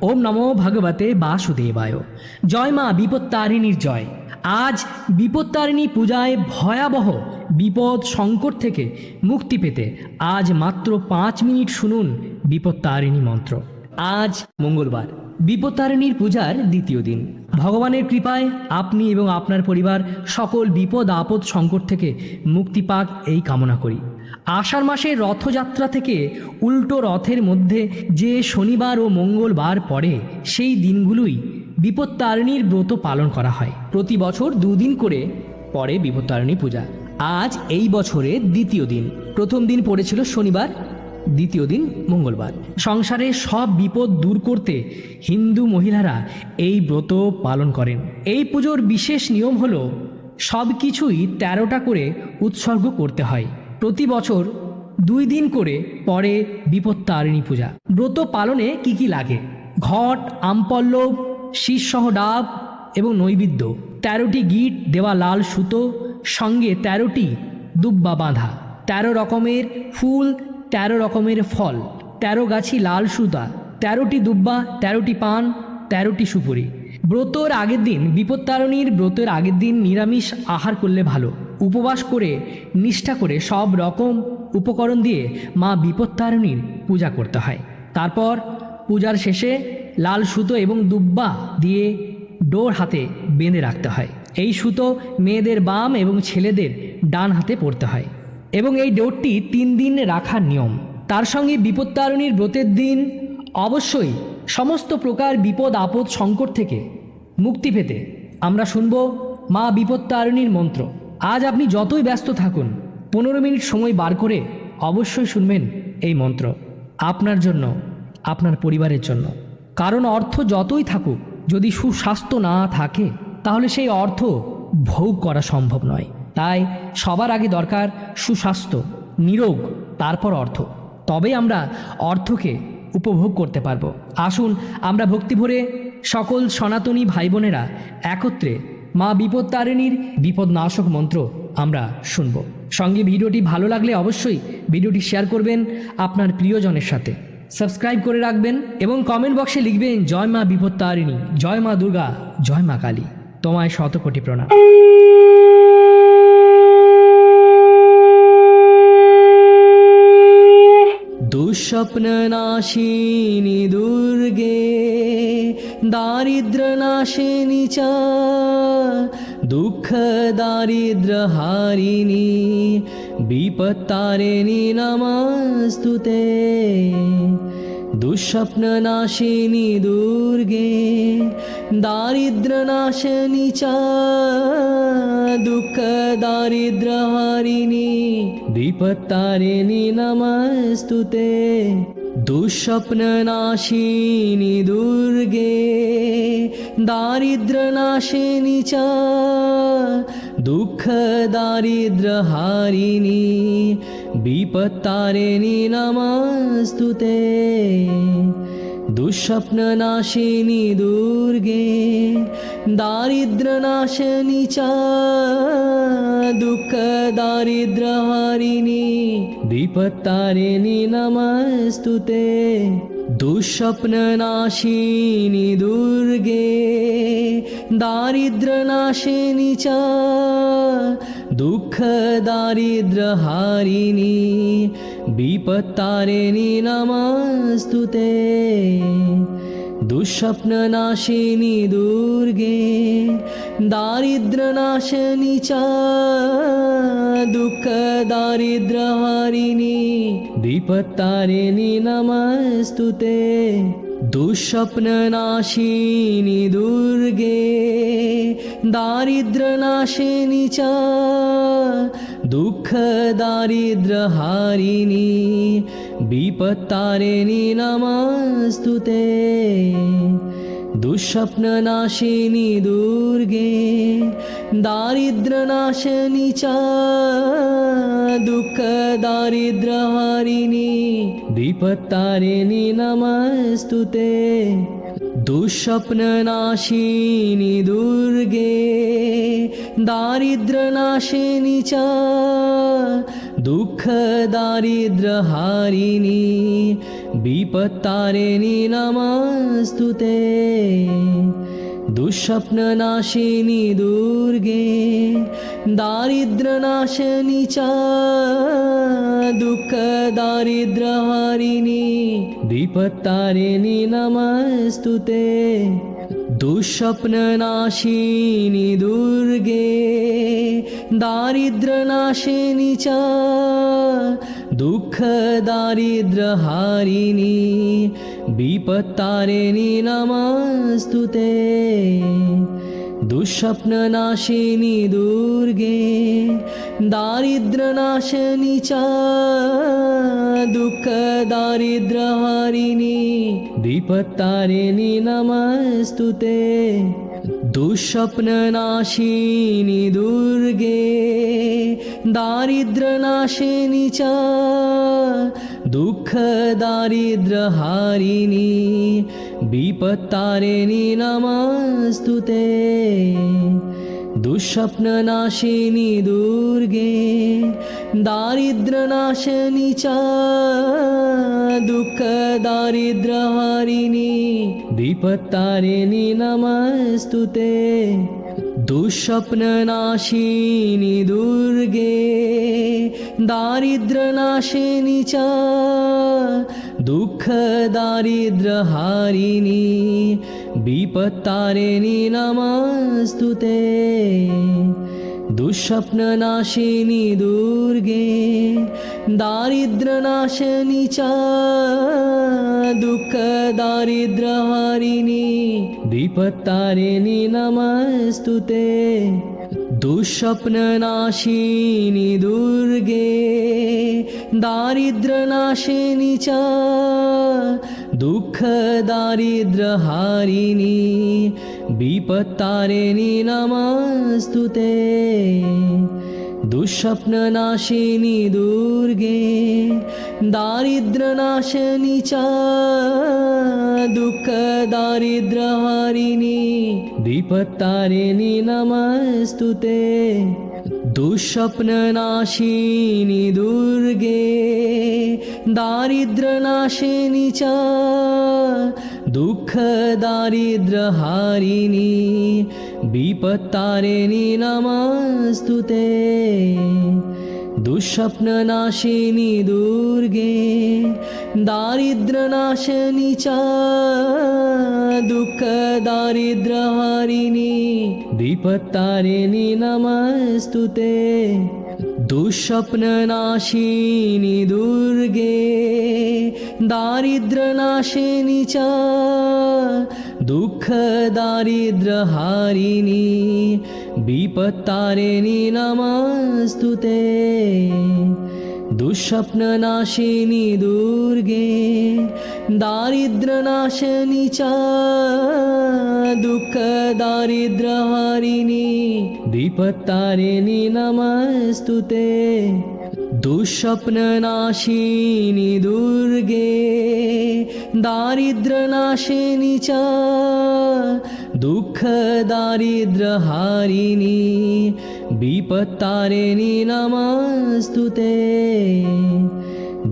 ওম নমো ভগবতে বাসুদেবায়। জয় মা বিপত্তারিণীর জয়। আজ বিপত্তারিণী পূজায় ভয়াবহ বিপদ সংকট থেকে মুক্তি পেতে আজ মাত্র 5 মিনিট শুনুন বিপত্তারিণী মন্ত্র। আজ মঙ্গলবার, বিপত্তারিণীর পূজার দ্বিতীয় দিন। ভগবানের কৃপায় আপনি এবং আপনার পরিবার সকল বিপদ আপদ সংকট থেকে মুক্তি পাক এই কামনা করি। আষাঢ় মাসের রথযাত্রা থেকে উল্টো রথের মধ্যে যে শনিবার ও মঙ্গলবার পড়ে সেই দিনগুলোই বিপত্তারিণীর ব্রত পালন করা হয়। প্রতি বছর 2 দিন করে পড়ে বিপত্তারিণী পূজা। আজ এই বছরের দ্বিতীয় দিন। প্রথম দিন পড়েছিল শনিবার, দ্বিতীয় দিন মঙ্গলবার। সংসারে সব বিপদ দূর করতে হিন্দু মহিলারা এই ব্রত পালন করেন। এই পুজোর বিশেষ নিয়ম হলো সব কিছুই 13টা করে উৎসর্গ করতে হয়। প্রতি বছর 2 দিন করে পড়ে বিপত্তারিণী পূজা। ব্রত পালনে কি কি লাগে? ঘট, আমপল্লব, শীষসহ ডাব এবং নৈবেদ্য, 13টি গিট দেওয়া লাল সুতো, সঙ্গে 13টি দুব্বা বাঁধা, 13 রকমের ফুল, 13 রকমের ফল, 13 গাছি লাল সুতা, 13টি দুব্বা, 13টি পান, 13টি সুপুরি। ব্রতর আগের দিন, বিপত্তারিণীর ব্রতের আগের দিন নিরামিষ আহার করলে ভালো। উপবাস করে নিষ্ঠা করে সব রকম উপকরণ দিয়ে মা বিপত্তারিণীর পূজা করতে হয়। তারপর পূজার শেষে লাল সুতো এবং দুব্বা দিয়ে ডোর হাতে বেঁধে রাখতে হয়। এই সুতো মেয়েদের বাম এবং ছেলেদের ডান হাতে পরতে হয় এবং এই ডোরটি 3 দিন রাখার নিয়ম। তার সঙ্গে বিপত্তারিণীর ব্রতের দিন অবশ্যই সমস্ত প্রকার বিপদ আপদ সংকট থেকে মুক্তি পেতে আমরা শুনব মা বিপত্তারিণীর মন্ত্র। আজ আপনি যতই ব্যস্ত থাকুন, 15 মিনিট সময় বার করে অবশ্যই শুনবেন এই মন্ত্র, আপনার জন্য, আপনার পরিবারের জন্য। কারণ অর্থ যতই থাকুক, যদি সুস্বাস্থ্য না থাকে তাহলে সেই অর্থ ভোগ করা সম্ভব নয়। তাই সবার আগে দরকার সুস্বাস্থ্য, নিরোগ, তারপর অর্থ। তবেই আমরা অর্থকে উপভোগ করতে পারবো। আসুন আমরা ভক্তি ভরে সকল সনাতনী ভাই বোনেরা একত্রে মা বিপত্তারিণীর বিপদনাশক মন্ত্র আমরা শুনব। সঙ্গে ভিডিওটি ভালো লাগলে অবশ্যই ভিডিওটি শেয়ার করবেন আপনার প্রিয়জনের সাথে, সাবস্ক্রাইব করে রাখবেন এবং কমেন্ট বক্সে লিখবেন জয় মা বিপত্তারিণী, জয় মা দুর্গা, জয় মা কালী। তোমায় শতকোটি প্রণাম। দুঃস্বপ্ননাশিনী দুর্গে, দারিদ্র্যনাশিনী চ, দুঃখ দারিদ্র্য হারিণী, বিপত্তারিণী নমস্তুতে। দুঃস্বপ্ননাশিনী দুর্গে, দারিদ্র্যনাশিনী চ, দুঃখ দারিদ্র্য হারিণী, বিপত্তারিণী নমস্তুতে। দুঃস্বপ্ননাশিনী দুর্গে, দারিদ্র্যনাশিনী চ, দুঃখ দারিদ্র্য হারিণী, বিপত্তারিণী নমস্তুতে। দুঃস্বপ্ননাশিনী দুর্গে, দারিদ্র্যনাশিনী চ, দুঃখ দারিদ্র্য হারিণী, বিপত্তারিণী নমস্তুতে। দুঃস্বপ্ননাশিনী দুর্গে, দারিদ্র্যনাশিনী চ, দুঃখ দারিদ্র্য হারিণী, বিপত্তারিণী নমস্তুতে। দুঃস্বপ্ননাশিনী দুর্গে, দারিদ্র্যনাশিনী চ, দুঃখ দারিদ্র্য হারিণী, বিপত্তারিণী নমস্তুতে। দুঃস্বপ্ননাশিনী দুর্গে, দারিদ্র্যনাশিনী চ, দুঃখ দারিদ্র্য হারিণী, বিপত্তারিণী নমস্তুতে। দুঃস্বপ্ননাশিনী দুর্গে, দারিদ্র্যনাশিনী চ, দুঃখ দারিদ্র্য হারিণী, বিপত্তারিণী নমস্তুতে। দুঃস্বপ্ননাশিনী দুর্গে, দারিদ্র্যনাশিনী চ, दुःख दारिद्र्यहारिणी विपत्तारिणी नमस्तुते दुःस्वप्ननाशिनी दुर्गे दारिद्र्यनाशिनी च दुःख दारिद्र्यहारिणी विपत्तारिणी नमस्तुते दुःस्वप्ननाशिनी दुर्गे दारिद्र्यनाशिनी च दुःख दारिद्र्यहारिणी विपत्तारिणी नमस्तुते दुःस्वप्ननाशिनी दुर्गे दारिद्र्यनाशिनी च दुःख दारिद्र्यहारिणी विपत्तारिणी नमस्तुते दुःस्वप्ननाशिनी दुर्गे दारिद्र्यनाशिनी च दुःख दारिद्र्यहारिणी विपत्तारिणी नमस्तुते दुःस्वप्ननाशिनी दुर्गे दारिद्र्यनाशिनी च दुःख दारिद्र्यहारिणी विपत्तारिणी नमस्तुते दुःस्वप्ननाशिनी दुर्गे दारिद्र्यनाशिनी च दुःख दारिद्र्यहारिणी विपत्तारिणी नमस्तुते दुःस्वप्ननाशिनी दुर्गे दारिद्र्यनाशिनी च दुःख दारिद्र्यहारिणी विपत्तारिणी नमस्तुते दुःस्वप्ननाशिनी दुर्गे दारिद्र्यनाशिनी च दुःख दारिद्र्यहारिणी विपत्तारिणी नमस्तुते दुःस्वप्ननाशिनी दुर्गे दारिद्र्यनाशिनी च दुःख दारिद्र्यहारिणी विपत्तारिणी नमस्तुते दुःस्वप्ननाशिनी दुर्गे दारिद्र्यनाशिनी च दुःख दारिद्र्यहारिणी विपत्तारिणी नमस्तुते दुःस्वप्ननाशिनी दुर्गे दारिद्र्यनाशिनी च दुःख दारिद्र्यहारिणी विपत्तारिणी नमस्तुते दुःस्वप्ननाशिनी दुर्गे दारिद्र्यनाशिनी च दुःख दारिद्र्यहारिणी विपत्तारिणी नमस्तुते दुःस्वप्ननाशिनी दुर्गे दारिद्र्यनाशिनी च दुःख दारिद्र्यहारिणी विपत्तारिणी नमस्तुते दुःस्वप्ननाशिनी दुर्गे दारिद्र्यनाशिनी च दुःख दारिद्र्यहारिणी विपत्तारिणी नमस्तुते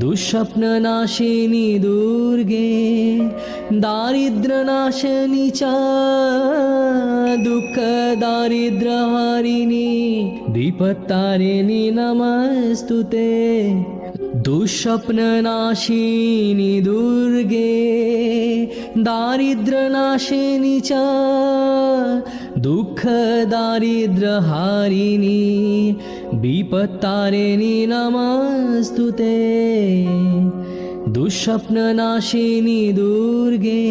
दुःस्वप्ननाशिनी दुर्गे दारिद्र्यनाशिनी च दुःख दारिद्र्यहारिणी विपत्तारिणी नमस्तुते दुःस्वप्ननाशिनी दुर्गे दारिद्र्यनाशिनी च दुःख दारिद्र्यहारिणी विपत्तारिणी नमस्तुते दुःस्वप्ननाशिनी दुर्गे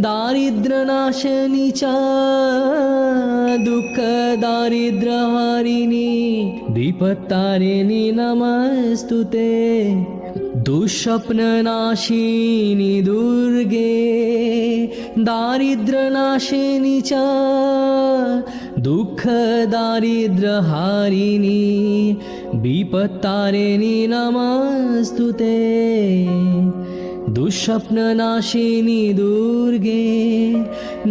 दारिद्र्यनाशिनी च दुःख दारिद्र्यहारिणी विपत्तारिणी नमस्तुते दुःस्वप्ननाशिनी दुर्गे दारिद्र्यनाशिनी च दुःख दारिद्र्यहारिणी विपत्तारिणी नमस्तुते दुःस्वप्ननाशिनी दुर्गे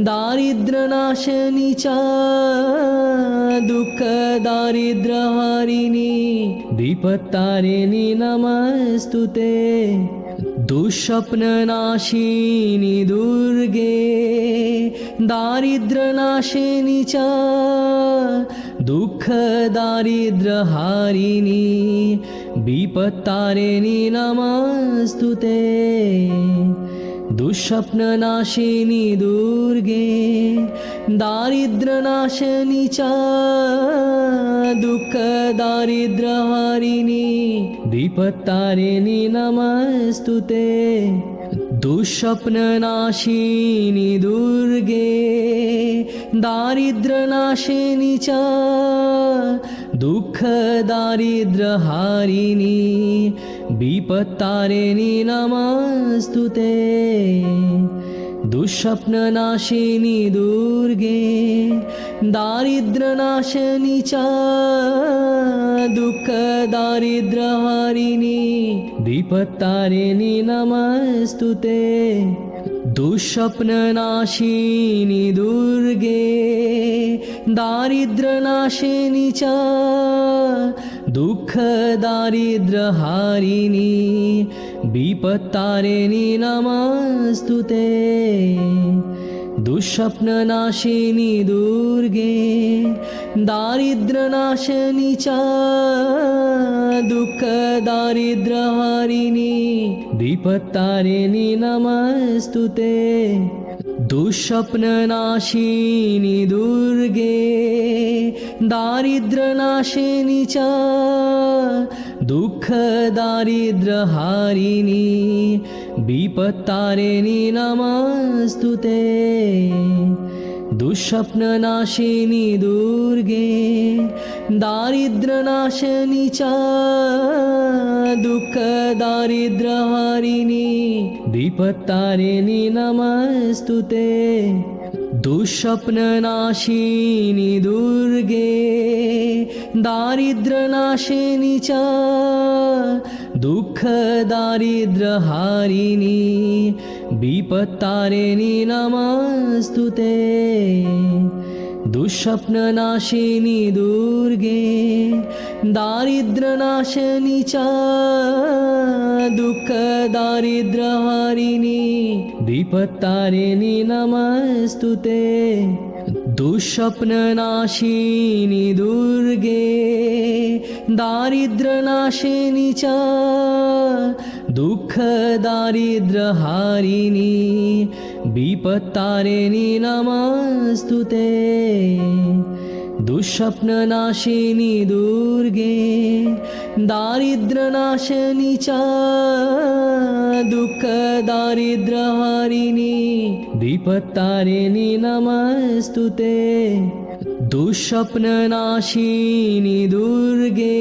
दारिद्र्यनाशिनी च दुःखदारिद्र्यहारिणी विपत्तारिणी नमस्तुते दुःस्वप्ननाशिनी दुर्गे दारिद्र्यनाशिनी च दुःखदारिद्र्यहारिणी विपत्तारिणी नमस्तुते दुःस्वप्ननाशिनी दुर्गे दारिद्र्यनाशिनी च दुःखदारिद्र्यहारिणी विपत्तारिणी नमस्तुते दुःस्वप्ननाशिनी दुर्गे दारिद्र्यनाशिनी च दुःखदारिद्र्यहारिणी विपत्तारिणी नमस्तुते दुःस्वप्ननाशिनी दुर्गे दारिद्र्यनाशिनी च दुःखदारिद्र्यहारिणी विपत्तारिणी नमस्तुते दुःस्वप्ननाशिनी दुर्गे दारिद्र्यनाशिनी च दुःखदारिद्र्यहारिणी विपत्तारिणी नमस्तुते दुःस्वप्ननाशिनी दुर्गे दारिद्र्यनाशिनी च दुःखदारिद्र्यहारिणी विपत्तारिणी नमस्तुते दुःस्वप्ननाशिनी दुर्गे दारिद्र्यनाशिनी च दुःखदारिद्र्यहारिणी विपत्तारिणी नमस्तुते दुःस्वप्ननाशिनी दुर्गे दारिद्र्यनाशिनी च दुःखदारिद्र्यहारिणी विपत्तारिणी नमस्तुते दुःस्वप्ननाशिनी दुर्गे दारिद्र्यनाशिनी च दुःखदारिद्र्यहारिणी विपत्तारिणी नमस्तुते दुःस्वप्ननाशिनी दुर्गे दारिद्र्यनाशिनी च दुःखदारिद्र्यहारिणी विपत्तारिणी नमस्तुते दुःस्वप्ननाशिनी दुर्गे दारिद्र्यनाशिनी च दुःखदारिद्र्यहारिणी विपत्तारिणी नमस्तुते दुःस्वप्ननाशिनी दुर्गे दारिद्र्यनाशिनी च दुःखदारिद्र्यहारिणी विपत्तारिणी नमस्तुते दुःस्वप्ननाशिनी दुर्गे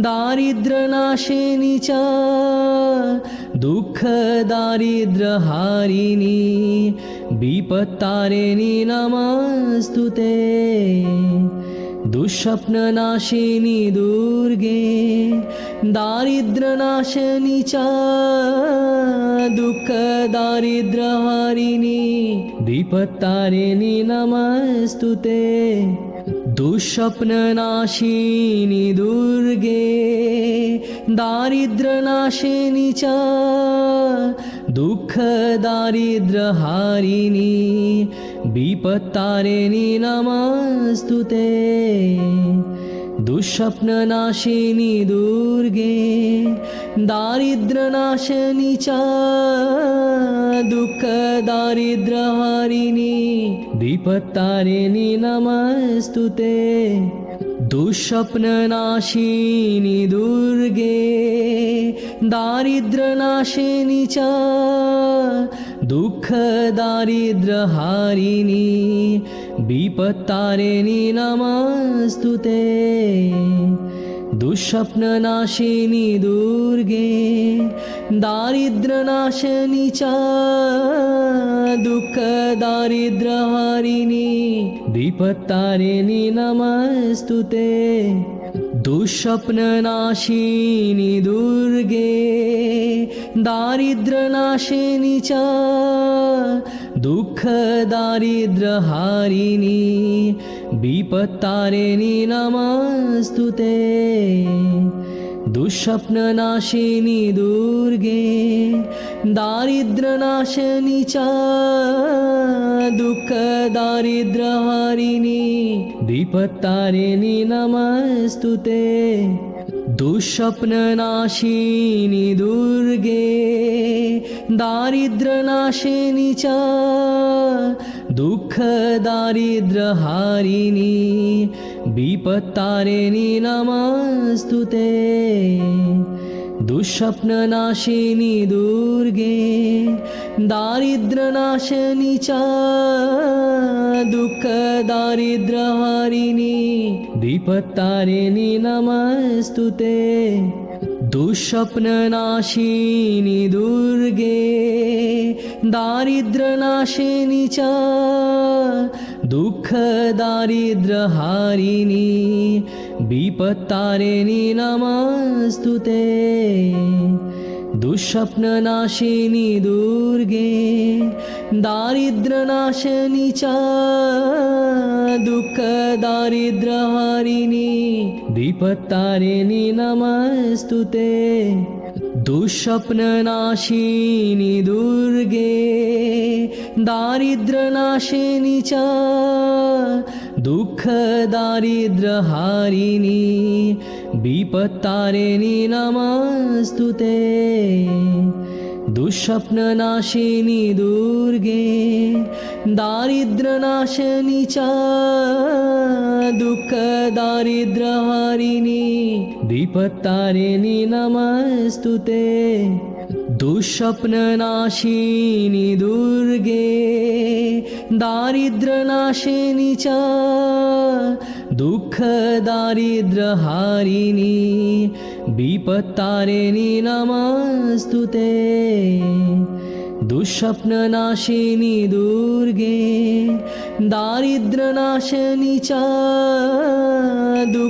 दारिद्र्यनाशिनी च दुःखदारिद्र्यहारिणी विपत्तारिणी नमस्तुते दुःस्वप्ननाशिनी दुर्गे दारिद्र्यनाशिनी च दुःखदारिद्र्यहारिणी विपत्तारिणी नमस्तुते दुःस्वप्ननाशिनी दुर्गे दारिद्र्यनाशिनी च दुःखदारिद्र्यहारिणी विपत्तारिणी नमस्तुते दुःस्वप्ननाशिनी दुर्गे दारिद्र्यनाशिनी च दुःखदारिद्र्यहारिणी विपत्तारिणी नमस्तुते दुःस्वप्ननाशिनी दुर्गे दारिद्र्यनाशिनी च दुःखदारिद्र्यहारिणी विपत्तारिणी नमस्तुते दुःस्वप्ननाशिनी दुर्गे दारिद्र्यनाशिनी च दुःखदारिद्र्यहारिणी विपत्तारिणी नमस्तुते दुःस्वप्ननाशिनी दुर्गे दारिद्र्यनाशिनी च दुःखदारिद्र्यहारिणी विपत्तारिणी नमस्तुते। दुःस्वप्ननाशिनी दुर्गे दारिद्र्यनाशिनी च दुःखदारिद्र्यहारिणी विपत्तारिणी नमस्तुते। दुःस्वप्ननाशिनी दुर्गे दारिद्र्यनाशिनी च दुःखदारिद्र्यहारिणी विपत्तारिणी नमस्तुते। दुःस्वप्ननाशिनी दुर्गे दारिद्र्यनाशिनी च दुःखदारिद्र्यहारिणी विपत्तारिणी नमस्तुते। दुःस्वप्ननाशिनी दुर्गे दारिद्र्यनाशिनी च दुःखदारिद्र्यहारिणी विपत्तारिणी नमस्तुते। दुःस्वप्ननाशिनी दुर्गे दारिद्र्यनाशिनी च दुःखदारिद्र्यहारिणी विपत्तारिणी नमस्तुते। दुःस्वप्ननाशिनी दुर्गे दारिद्र्यनाशिनी च दुःखदारिद्र्यहारिणी विपत्तारिणी नमस्तुते। दुःस्वप्ननाशिनी दुर्गे दारिद्र्यनाशिनी च दुःखदारिद्र्यहारिणी विपत्तारिणी नमस्तुते। दुःस्वप्ननाशिनी दुर्गे दारिद्र्यनाशिनी च दुःखदारिद्र्यहारिणी विपत्तारिणी नमस्तुते। दुःस्वप्ननाशिनी दुर्गे दारिद्र्यनाशिनी च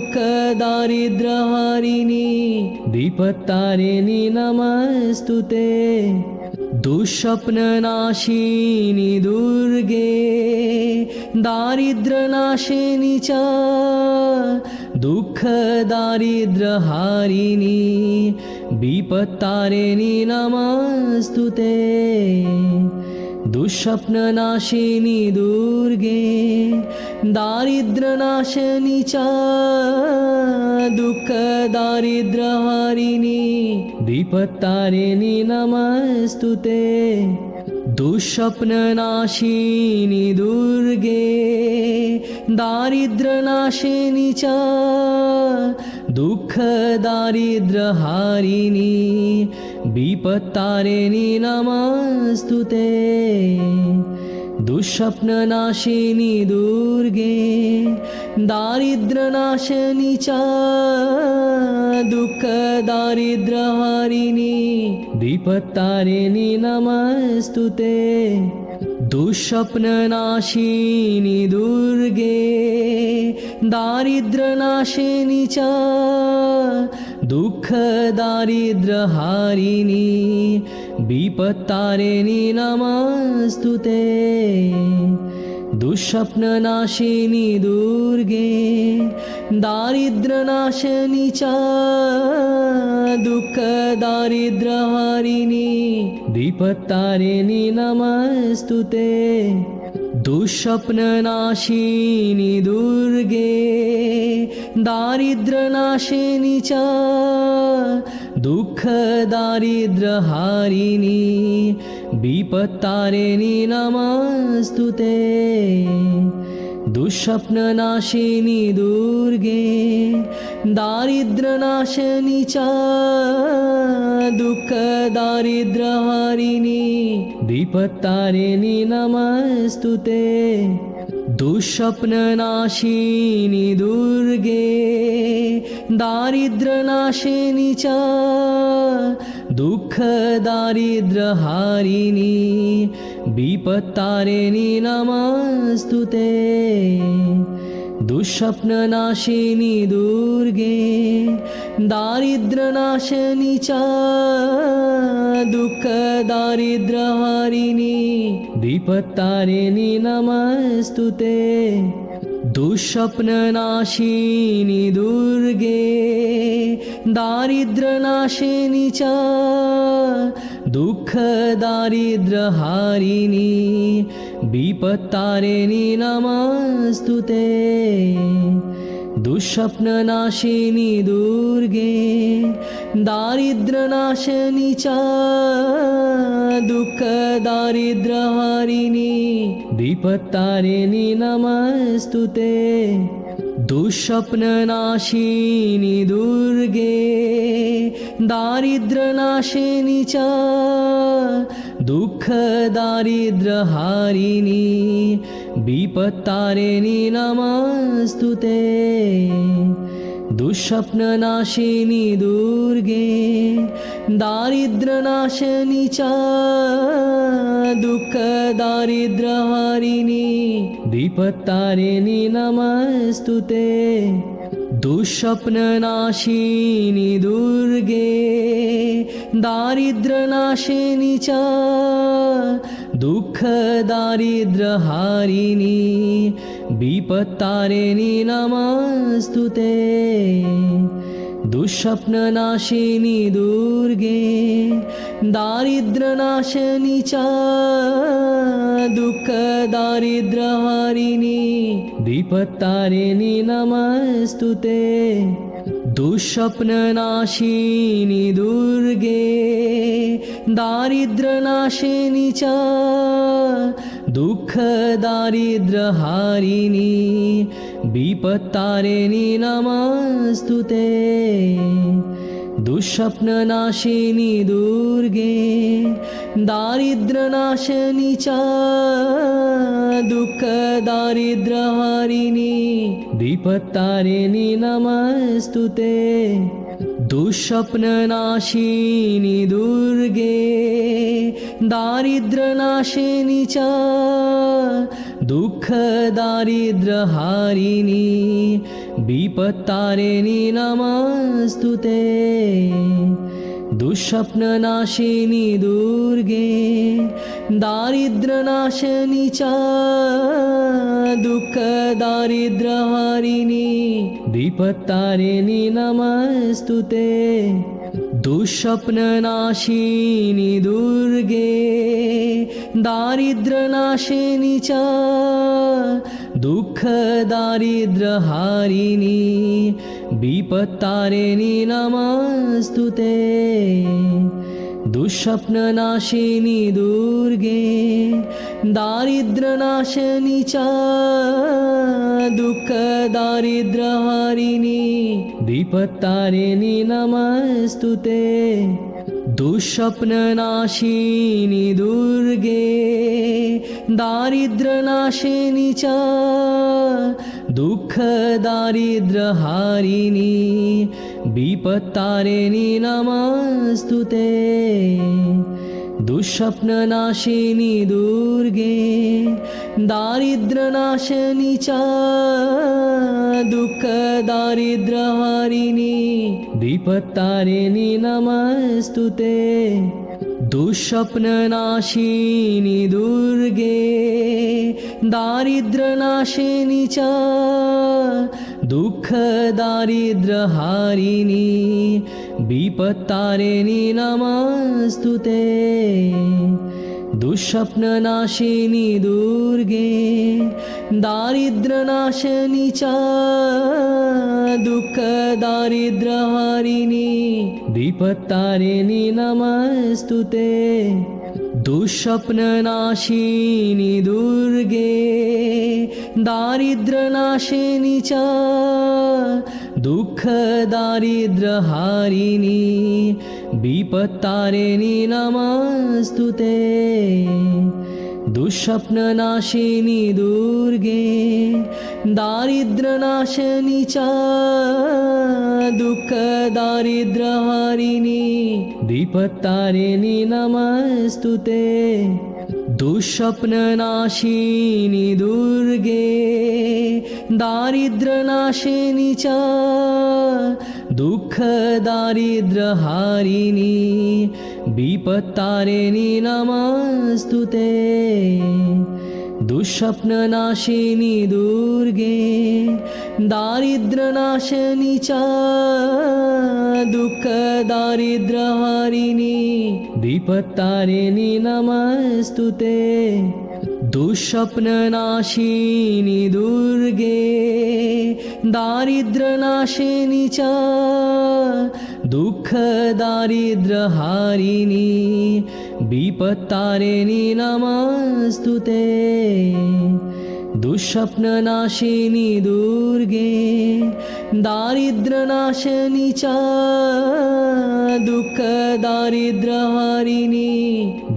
दुःखदारिद्र्यहारिणी विपत्तारिणी नमस्तुते। दुःस्वप्ननाशिनी दुर्गे दारिद्र्यनाशिनी च दुःखदारिद्र्यहारिणी विपत्तारिणी नमस्तुते। दुःस्वप्ननाशिनी दुर्गे दारिद्र्यनाशिनी च दुःखदारिद्र्यहारिणी विपत्तारिणी नमस्तुते। दुःस्वप्ननाशिनी दुर्गे दारिद्र्यनाशिनी च दुःखदारिद्र्यहारिणी विपत्तारिणी नमस्तुते। दुःस्वप्ननाशिनी दुर्गे दारिद्र्यनाशिनी च दुःखदारिद्र्यहारिणी विपत्तारिणी नमस्तुते। दुःस्वप्ननाशिनी दुर्गे दारिद्र्यनाशिनी च दुःखदारिद्र्यहारिणी विपत्तारिणी नमस्तुते। दुःस्वप्ननाशिनी दुर्गे दारिद्र्यनाशिनी च दुःखदारिद्र्यहारिणी विपत्तारिणी नमस्तुते। दुःस्वप्ननाशिनी दुर्गे दारिद्र्यनाशिनी च दुःखदारिद्र्यहारिणी विपत्तारिणी नमस्तुते। दुःस्वप्ननाशिनी दुर्गे दारिद्र्यनाशिनी च दुःखदारिद्र्यहारिणी विपत्तारिणी नमस्तुते। दुःस्वप्ननाशिनी दुर्गे दारिद्र्यनाशिनी च दुःखदारिद्र्यहारिणी विपत्तारिणी नमस्तुते। दुःस्वप्ननाशिनी दुर्गे दारिद्र्यनाशिनी च दुःखदारिद्र्यहारिणी विपत्तारिणी नमस्तुते दुःस्वप्ननाशिनी दुर्गे दारिद्र्यनाशिनी च दुःखदारिद्र्यहारिणी विपत्तारिणी नमस्तुते दुःस्वप्ननाशिनी दुर्गे दारिद्र्यनाशिनी च दुःखदारिद्र्यहारिणी विपत्तारिणी नमस्तुते दुःस्वप्ननाशिनी दुर्गे दारिद्र्यनाशिनी च दुःखदारिद्र्यहारिणी विपत्तारिणी नमस्तुते दुःस्वप्ननाशिनी दुर्गे दारिद्र्यनाशिनी च दुःखदारिद्र्यहारिणी विपत्तारिणी नमस्तुते दुःस्वप्ननाशिनी दुर्गे दारिद्र्यनाशिनी च दुःखदारिद्र्यहारिणी विपत्तारिणी नमस्तुते दुःस्वप्ननाशिनी दुर्गे दारिद्र्यनाशिनी च दुःखदारिद्र्यहारिणी विपत्तारिणी नमस्तुते दुःस्वप्ननाशिनी दुर्गे दारिद्र्यनाशिनी च दुःखदारिद्र्यहारिणी विपत्तारिणी नमस्तुते दुःस्वप्ननाशिनी दुर्गे दारिद्र्यनाशिनी च दुःखदारिद्र्यहारिणी विपत्तारिणी नमस्तुते दुःस्वप्ननाशिनी दुर्गे दारिद्र्यनाशिनी च दुःखदारिद्र्यहारिणी विपत्तारिणी नमस्तुते दुःस्वप्ननाशिनी दुर्गे दारिद्र्यनाशिनी च दुःखदारिद्र्यहारिणी विपत्तारिणी नमस्तुते दुःस्वप्ननाशिनी दुर्गे दारिद्र्यनाशिनी च दुःखदारिद्र्यहारिणी विपत्तारिणी नमस्तुते दुःस्वप्ननाशिनी दुर्गे दारिद्र्यनाशिनी च दुःखदारिद्र्यहारिणी विपत्तारिणी नमस्तुते दुःस्वप्ननाशिनी दुर्गे दारिद्र्यनाशिनी च दुःखदारिद्र्यहारिणी विपत्तारिणी नमस्तुते दुःस्वप्ननाशिनी दुर्गे दारिद्र्यनाशिनी च दुःखदारिद्र्यहारिणी विपत्तारिणी नमस्तुते दुःस्वप्ननाशिनी दुर्गे दारिद्र्यनाशिनी च दुःखदारिद्र्यहारिणी विपत्तारिणी नमस्तुते दुःस्वप्ननाशिनी दुर्गे दारिद्र्यनाशिनी च दुःखदारिद्र्यहारिणी विपत्तारिणी नमस्तुते दुःस्वप्ननाशिनी दुर्गे दारिद्र्यनाशिनी च दुःखदारिद्र्यहारिणी विपत्तारिणी नमस्तुते दुःस्वप्ननाशिनी दुर्गे दारिद्र्यनाशिनी च दुःखदारिद्र्यहारिणी विपत्तारिणी नमस्तुते दुःस्वप्ननाशिनी दुर्गे दारिद्र्यनाशिनी च दुःखदारिद्र्यहारिणी विपत्तारिणी नमस्तुते। दुःस्वप्ननाशिनी दुर्गे दारिद्र्यनाशिनी च दुःखदारिद्र्यहारिणी विपत्तारिणी नमस्तुते। दुःस्वप्ननाशिनी दुर्गे दारिद्र्यनाशिनी च दुःखदारिद्र्यहारिणी विपत्तारिणी नमस्तुते। दुःस्वप्ननाशिनी दुर्गे दारिद्र्यनाशिनी च दुःखदारिद्र्यहारिणी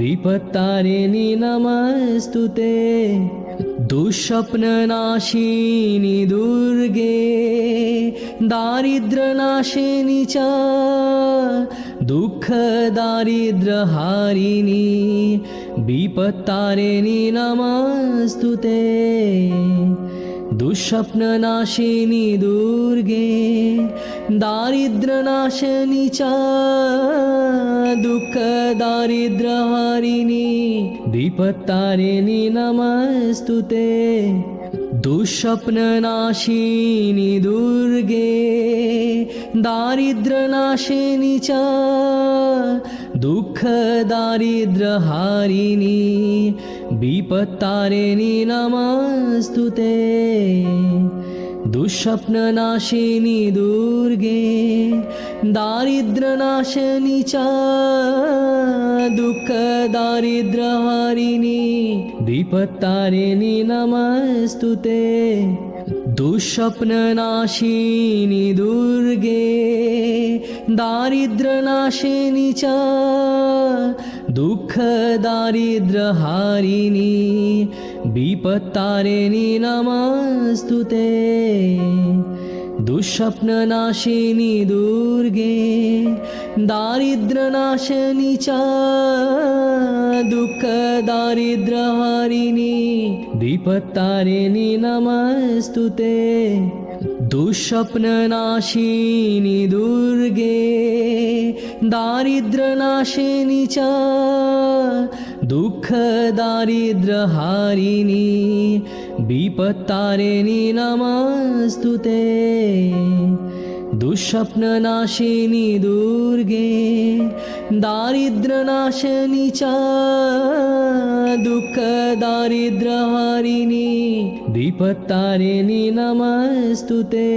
विपत्तारिणी नमस्तुते। दुःस्वप्ननाशिनी दुर्गे दारिद्र्यनाशिनी च दुःखदारिद्र्यहारिणी विपत्तारिणी नमस्तुते। दुःस्वप्ननाशिनी दुर्गे दारिद्र्यनाशिनी च दुःखदारिद्र्यहारिणी विपत्तारिणी नमस्तुते। दुःस्वप्ननाशिनी दुर्गे दारिद्र्यनाशिनी च दुःखदारिद्र्यहारिणी विपत्तारिणी नमस्तुते। दुःस्वप्ननाशिनी दुर्गे दारिद्र्यनाशिनी च दुःखदारिद्र्यहारिणी विपत्तारिणी नमस्तुते। दुःस्वप्ननाशिनी दुर्गे दारिद्र्यनाशिनी च दुःखदारिद्र्यहारिणी विपत्तारिणी नमस्तुते। दुःस्वप्ननाशिनी दुर्गे दारिद्र्यनाशिनी च दुःखदारिद्र्यहारिणी विपत्तारिणी नमस्तुते। दुःस्वप्ननाशिनी दुर्गे दारिद्र्यनाशिनी च दुःखदारिद्र्यहारिणी विपत्तारिणी नमस्तुते। दुःस्वप्ननाशिनी दुर्गे दारिद्र्यनाशिनी च दुःखदारिद्र्यहारिणी विपत्तारिणी नमस्तुते।